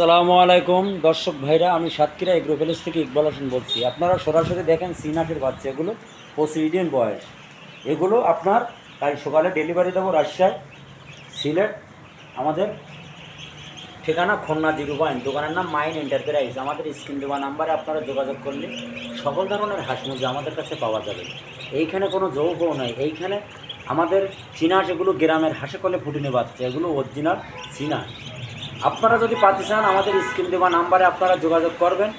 আসসালামু আলাইকুম দর্শক ভাইরা, আমি সাতক্ষীরা এগ্রো প্যালেস থেকে ইকবাল হোসেন বলছি। আপনারা সরাসরি দেখেন সিনাকের বাচ্চা, এগুলো 25 দিন বয়স। এগুলো আপনার কাল সকালে ডেলিভারি দেবো রাজশাহী, সিলেট। আমাদের ঠিকানা খুলনা 0 দোকানের নাম মাইন এন্টারপ্রাইজ। আমাদের স্ক্রিন দেওয়া নাম্বারে আপনারা যোগাযোগ করলে সকল ধরনের হাঁস মুরগি আমাদের কাছে পাওয়া যাবে। এইখানে কোনো যৌগও নাই। এইখানে আমাদের চীনাস, এগুলো গ্রামের হাঁসে কলে ফুটিনে বাচ্চা, এগুলো অরিজিনাল চীনাস। আপনারা যদি পাতে চান আমাদের স্ক্রিন দেওয়া নাম্বারে আপনারা যোগাযোগ করবেন।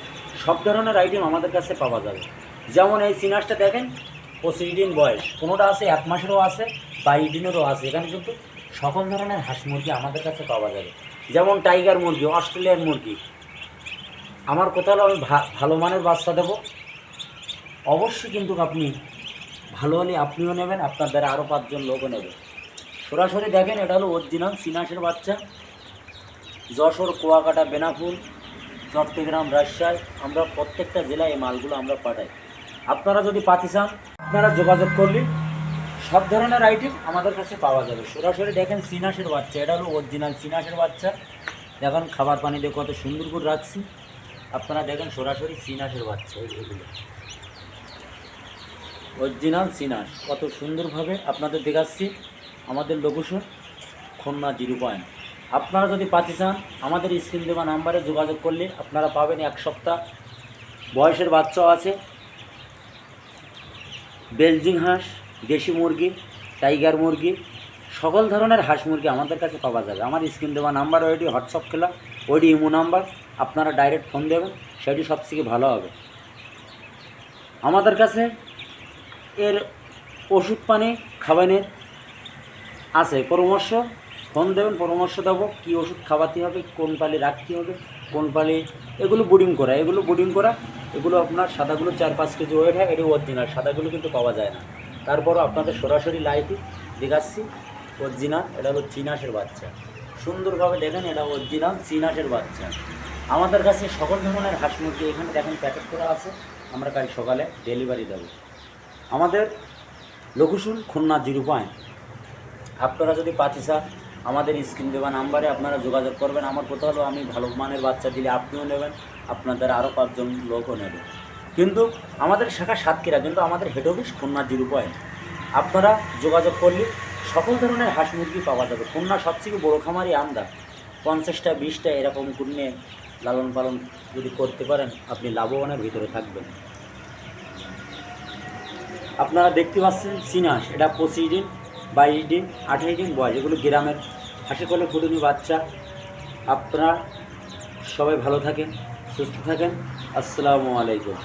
সব ধরনের আইটেম আমাদের কাছে পাওয়া যাবে। যেমন এই চিনাসটা দেখেন, 25 দিন বয়স, কোনোটা আছে 1 মাসেরও আছে, 22 দিনেরও আছে। এখানে কিন্তু সকল ধরনের হাঁস মুরগি আমাদের কাছে পাওয়া যাবে। যেমন টাইগার মুরগি, অস্ট্রেলিয়ান মুরগি। আমার কথা হলো আমি ভালো মানের বাচ্চা দেবো। অবশ্যই কিন্তু আপনি ভালো হলে আপনিও নেবেন, আপনার দ্বারা আরও 5 জন লোকও নেবে। সরাসরি দেখেন, এটা হলো অরিজিনাল চিনাসের বাচ্চা। যশোর, কুয়াকাটা, বেনাপুর, চট্টগ্রাম, রাজশাহী, আমরা প্রত্যেকটা জেলায় এই মালগুলো আমরা পাঠাই। আপনারা যদি পাতি চান আপনারা যোগাযোগ করলে সব ধরনের আইটেম আমাদের কাছে পাওয়া যাবে। সরাসরি দেখেন চিনাসের বাচ্চা, এটা হলো অরিজিনাল চিনাসের বাচ্চা। দেখেন খাবার পানি দিয়ে কত সুন্দর করে রাখছি। আপনারা দেখেন সরাসরি চিনাসের বাচ্চা, এগুলো অরিজিনাল চিনাস, কত সুন্দরভাবে আপনাদের দেখাচ্ছি। আমাদের লোকেশন খুলনা 0। আপনারা যদি পাতি চান আমাদের স্ক্রিন দেওয়া নাম্বারে যোগাযোগ করলে আপনারা পাবেন 1 সপ্তাহ বয়সের বাচ্চাও আছে। বেলজিং হাঁস, দেশি মুরগি, টাইগার মুরগি, সকল ধরনের হাঁস মুরগি আমাদের কাছে পাওয়া যাবে। আমার স্ক্রিন দেওয়া নাম্বার ওইটি হোয়াটসঅ্যাপ খেলা, ওইটি ইমো নাম্বার। আপনারা ডাইরেক্ট ফোন দেবেন, সেটি সবথেকে ভালো হবে। আমাদের কাছে এর ওষুধ পানি খাবারের আছে পরামর্শ। ফোন দেবেন, পরামর্শ দেবো কী ওষুধ খাওয়াতে হবে, কোন পালে রাখতে হবে, কোন পালে। এগুলো বুডিং করা, এগুলো আপনার সাদাগুলো 4-5 কেজি ওয়েট হয়। এটি অরিজিনাল, সাদাগুলো কিন্তু পাওয়া যায় না। তারপরও আপনাদের সরাসরি লাইভে দেখাচ্ছি অরিজিনাল। এটা হলো চিনাসের বাচ্চা, সুন্দরভাবে দেখেন, এটা অরিজিনাল চিনাসের বাচ্চা। আমাদের কাছে সকল ধরনের হাঁস মুরগি এখানে দেখেন প্যাকেট করা আছে। আমরা কাল সকালে ডেলিভারি দেবো। আমাদের লোকেশন খুলনা 0। আপনারা যদি পাতি চান আমাদের স্ক্রিন দেওয়া নাম্বারে আপনারা যোগাযোগ করবেন। আমার কথা হলো আমি ভালো মানের বাচ্চা দিলে আপনিও নেবেন, আপনাদের আরও 5 জন লোকও নেবে। কিন্তু আমাদের শাখা সাতক্ষীরা, কিন্তু আমাদের হেড অফিস খুলনা 0। আপনারা যোগাযোগ করলে সকল ধরনের হাঁস মুরগি পাওয়া যাবে। খুলনা সবথেকে বড়ো খামারি আমরা। 50টা 20টা এরকম করে লালন পালন যদি করতে পারেন আপনি লাভবানের ভিতরে থাকবেন। আপনারা দেখতে পাচ্ছেন চিনাস, এটা 25 দিন, 22 দিন, 28 দিন বয়স। এগুলো গ্রামের হাসি কলে ফুটুনি বাচ্চা। আপনারা সবাই ভালো থাকেন, সুস্থ থাকেন। আসসালামু আলাইকুম।